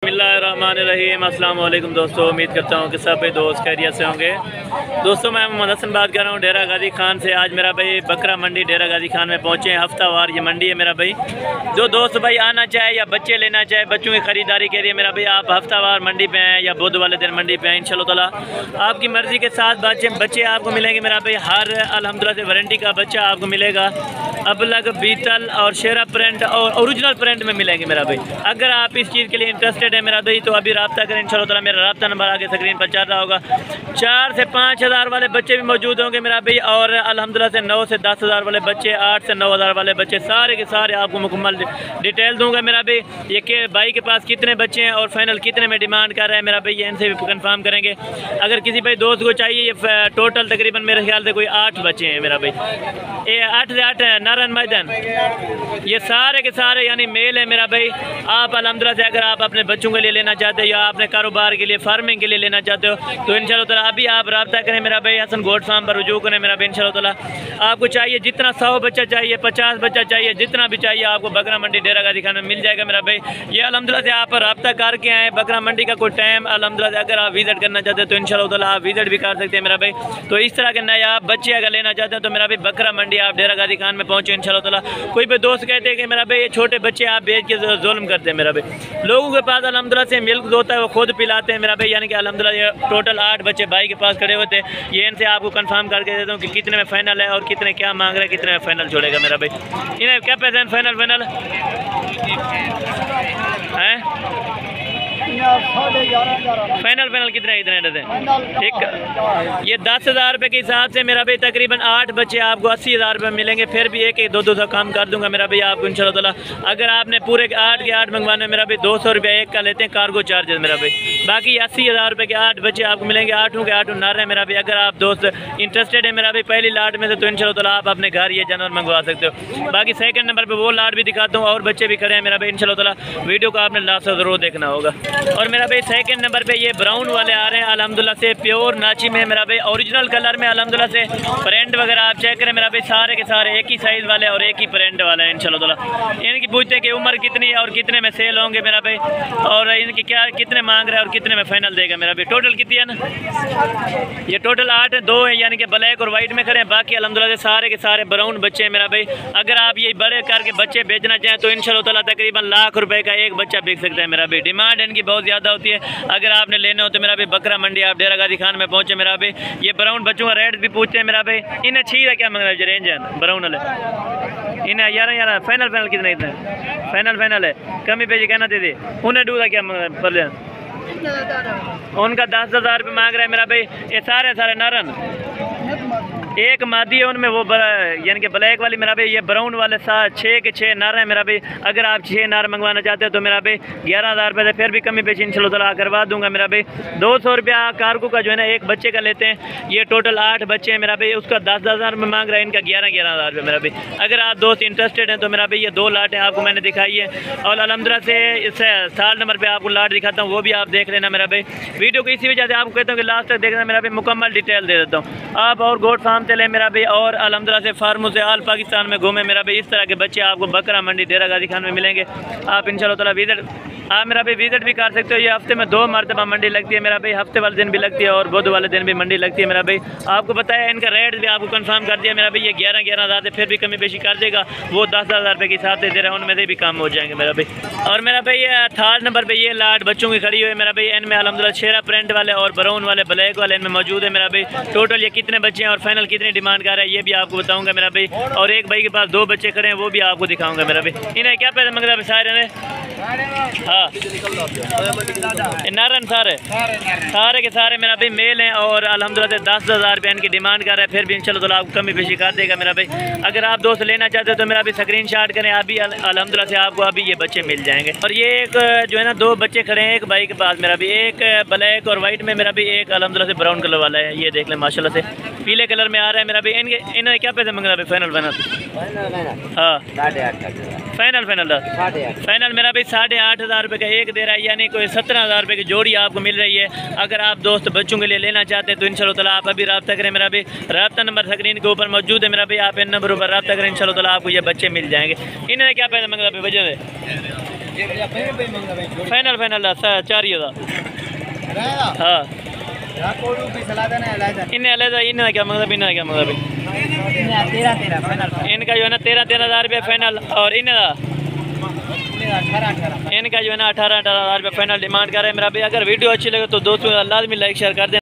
बिस्मिल्लाहिर्रहमानिर्रहीम। अस्सलाम वालेकुम दोस्तों, उम्मीद करता हूँ कि सब भाई दोस्त खैरियत से होंगे। दोस्तों मैं मोहम्मद हसन बात कर रहा हूँ डेरा गाजी खान से। आज मेरा भाई बकरा मंडी डेरा गाजी खान में पहुँचे हैं। हफ्तावार ये मंडी है मेरा भाई। जो दोस्त भाई आना चाहे या बच्चे लेना चाहे, बच्चों की ख़रीदारी के लिए मेरा भाई आप हफ्तावार मंडी पे हैं या बुध वाले दिन मंडी पे हैं। इंशाअल्लाह ताला आपकी मर्ज़ी के साथ बच्चे आपको मिलेंगे मेरा भाई। हर अल्हम्दुलिल्लाह से वारंटी का बच्चा आपको मिलेगा। अबलग, बीतल और शेरा प्रिंट और ओरिजिनल प्रिंट में मिलेंगे मेरा भाई। अगर आप इस चीज़ के लिए इंटरेस्टेड है मेरा भाई तो अभी रब्ता करें। इंशाअल्लाह ताला मेरा रब्ता नंबर आगे स्क्रीन पर चल रहा होगा। 4 से 5 हज़ार वाले बच्चे भी मौजूद होंगे मेरा भाई। और अल्हम्दुलिल्लाह से 9 से 10 हज़ार वाले बच्चे, 8 से 9 हज़ार वाले बच्चे, सारे के सारे आपको मुकम्मल डिटेल दूंगा मेरा भाई। ये के भाई के पास कितने बच्चे हैं और फाइनल कितने में डिमांड कर रहा है मेरा भाई, ये इनसे भी कंफर्म करेंगे। अगर किसी भाई दोस्त को चाहिए, ये टोटल तकरीबन मेरे ख्याल से कोई 8 बच्चे हैं मेरा भाई। ये 8 से 8 नारन मैदान, ये सारे के सारे यानी मेल है मेरा भाई। आप अल्हम्दुलिल्लाह से अगर आप अपने बच्चों के लिए लेना चाहते हो या अपने कारोबार के लिए, फार्मिंग के लिए लेना चाहते हो तो इंशाअल्लाह ताला अभी आप रब्ता करें मेरा भाई। हसन गोट फार्म पर रुजू करें मेरा भाई। इंशाअल्लाह ताला आपको चाहिए जितना 100 बच्चा चाहिए, 50 बच्चा चाहिए, जितना भी चाहिए आपको बकरा मंडी डेरा गाजी खान में मिल जाएगा मेरा भाई। ये अल्हम्दुलिल्लाह से आप रब्ता करके आए। बकरा मंडी का कोई टाइम अल्हम्दुलिल्लाह से अगर आप विजिट करना चाहते हैं तो इंशाअल्लाह ताला आप विजिट भी कर सकते हैं मेरा भाई। तो इस तरह के नए आप बच्चे अगर लेना चाहते हैं तो मेरा भाई बकरा मंडी आप डेरा गाजी खान में पहुँचे इंशाअल्लाह ताला। कोई भी दोस्त कहते हैं कि मेरा भाई ये छोटे बच्चे आप बेच के जुल्म करते हैं मेरा भाई। लोगों के पास अल्हम्दुलिल्लाह से मिल्क होता है वो खुद पिलाते हैं मेरा भाई। यानी कि अल्हम्दुलिल्लाह ये टोटल 8 बच्चे भाई के पास खड़े होते हैं। ये इनसे आपको कंफर्म करके देता हूँ कि कितने में फाइनल है और कितने क्या मांग रहे हैं, कितने में फाइनल छोड़ेगा मेरा भाई। इन्हें क्या पैसे हैं फाइनल हैं? फाइनल कितने देते हैं? ठीक, ये 10 हज़ार रुपये के हिसाब से मेरा भाई तकरीबन 8 बच्चे आपको 80 हज़ार रुपये मिलेंगे। फिर भी एक 200 कम कर दूंगा मेरा भाई आपको इंशाअल्लाह ताला। अगर आपने पूरे 8 के 8 मंगवाने मेरा भाई 200 रुपये एक का लेते हैं कार्गो चार्जेस मेरा भाई। बाकी 80 हज़ार रुपये के 8 बच्चे आपको मिलेंगे। 8 के 8 नार है मेरा भाई। अगर आप दोस्त इंटरेस्टेड है मेरा भाई पहली लाट में से तो इंशाअल्लाह ताला आप अपने घर ये जानवर मंगवा सकते हो। बाकी सेकंड नंबर पर वो लाट भी दिखाता हूँ और बच्चे भी खड़े हैं मेरा भाई। इंशाअल्लाह ताला वीडियो को आपने लास्ट से ज़रूर देखना होगा। और मेरा भाई सेकंड नंबर पे ये ब्राउन वाले आ रहे हैं अल्हम्दुलिल्लाह से। प्योर नाची में मेरा भाई, ओरिजिनल कलर में अल्हम्दुलिल्लाह से। प्रिंट वगैरह आप चेक करें मेरा भाई, सारे के सारे एक ही साइज़ वाले और एक ही प्रिंट वाले हैं इंशाअल्लाह ताला। इनकी पूछते हैं कि उम्र कितनी है और कितने में सेल होंगे मेरा भाई, और इनकी क्या कितने मांग रहे हैं और कितने में फाइनल देगा मेरा भाई। टोटल कितनी है ना, ये टोटल 8 है। 2 है यानी कि ब्लैक और वाइट में खड़े हैं। बाकी अल्हम्दुलिल्लाह से सारे के सारे ब्राउन बच्चे हैं मेरा भाई। अगर आप ये बड़े करके बच्चे बेचना चाहें तो इंशाअल्लाह ताला तकरीबन लाख रुपए का एक बच्चा बिक सकता है मेरा भाई। डिमांड इनकी बहुत ज़्यादा होती है। अगर आपने लेने हो तो मेरा भाई बकरा मंडी आप डेरा गाजी खान में पहुंचे मेरा भाई। ये ब्राउन बच्चों का रेट भी पूछते हैं मेरा भाई। इन्हें छीरा क्या मंग रहा है रेंज है ब्राउन वाले, इन्हें 11 फाइनल कितने फाइनल है कमी पे कहना दे दे। उन्हें डूरा क्या मंग रहा है, उनका 10 हज़ार रुपये मांग रहा है मेरा भाई। ये सारे नारन, एक मादी है उनमें वो यानी कि ब्लैक वाली मेरा भाई। ये ब्राउन वाले 6 के 6 नार हैं मेरा भाई। अगर आप 6 नार मंगवाना चाहते हो तो मेरा भाई 11 हज़ार रुपये से फिर भी कमी पेश इंशाअल्लाह ताला करवा दूंगा मेरा भाई। 200 रुपया कार्गो का जो है ना एक बच्चे का लेते हैं। ये टोटल 8 बच्चे हैं मेरा भाई। उसका 10 हज़ार रुपये मांग रहा है, इनका 11 हज़ार रुपये मेरा भाई। अगर आप दोस्त इंटरेस्टेड हैं तो मेरा भाई ये 2 लाट हैं आपको मैंने दिखाई है। और अल्हम्दुलिल्लाह से इससे 3rd नंबर पर आपको लाट दिखाता हूँ, वो भी आप देख लेना मेरा भाई। वीडियो को इसी वजह से आपको कहता हूँ कि लास्ट तक देखना मेरा भाई, मुकम्मल डिटेल दे देता हूँ। आप और गोट फार्म से लें मेरा भाई और अल्हम्दुलिल्लाह से फार्मों से आल पाकिस्तान में घूमे मेरा भाई। इस तरह के बच्चे आपको बकरा मंडी डेरा गाजी खान में मिलेंगे। आप इंशाअल्लाह ताला आप मेरा भाई विजिट भी कर सकते हो। ये हफ्ते में 2 मरतबा मंडी लगती है मेरा भाई। हफ्ते वाले दिन भी लगती है और बुध वाले दिन भी मंडी लगती है मेरा भाई। आपको बताया इनका रेट भी आपको कंफर्म कर दिया मेरा भाई। ये 11 हज़ार से फिर भी कमी पेशी कर देगा। वो 10 हज़ार रुपये के हिसाब से दे रहा है, उनमें से भी कम हो जाएंगे मेरा भाई। और मेरा भाई 3rd नंबर पर ये लाट बच्चों की खड़ी हुई है मेरा भाई। इनमें अल्हम्दुलिल्लाह शेरा प्रिंट वाले और ब्राउन वाले ब्लैक वाले इनमें मौजूद है मेरा भाई। टोटल ये कितने बच्चे हैं और फाइनल कितनी डिमांड कर रहा है ये भी आपको बताऊँगा मेरा भाई। और एक भाई के पास 2 बच्चे खड़े हैं, वो भी आपको दिखाऊँगा मेरा भाई। इन्हें क्या पैसे मंग रहा है सारे ने? हाँ, नारन सारे के सारे मेरा भाई मेल हैं और अल्हम्दुलिल्लाह से 10 हज़ार रुपये इनकी डिमांड कर रहा है। फिर भी इंशाअल्लाह ताला आपको कमी पेशी कर देगा मेरा भाई। अगर आप दोस्त लेना चाहते हो तो मेरा भी स्क्रीनशॉट करें। अभी अल्हम्दुलिल्लाह से आपको अभी ये बच्चे मिल जाएंगे। और ये एक जो है ना 2 बच्चे खड़े हैं एक भाई के पास मेरा भी। एक ब्लैक और वाइट में मेरा भी, एक अल्हम्दुलिल्लाह से ब्राउन कलर वाला है। ये देख लें माशाल्लाह से पीले कलर में आ रहा है मेरा भी। इन्हें क्या पैसे मंग रहा है फाइनल? हाँ, फाइनल मेरा भाई 8.5 हज़ार रुपये का एक दे रहा है। यानी कोई 17 हज़ार रुपये की जोड़ी आपको मिल रही है। अगर आप दोस्त बच्चों के लिए लेना चाहते हैं तो इंशाअल्लाह ताला आप अभी रब्ता करें मेरा भाई। रब्ता नंबर स्क्रीन के ऊपर मौजूद है मेरा भाई। आप इन नंबरों पर रब्ता करें, इंशाअल्लाह ताला आपको ये बच्चे मिल जाएंगे। इन्हें क्या पैसे मंग रहा है वजह से? फाइनल फाइनल 4000 हाँ इन्हें अलग इन्हें क्या मतलब इन्हें क्या मतलब इनका जो है ना 13,000 रुपये फाइनल और इन्हें इनका जो है ना 18,000 रुपये फाइनल डिमांड कर रहे हैं मेरा भाई। अगर वीडियो अच्छी लगे तो दोस्तों लाजमी लाइक शेयर कर दें।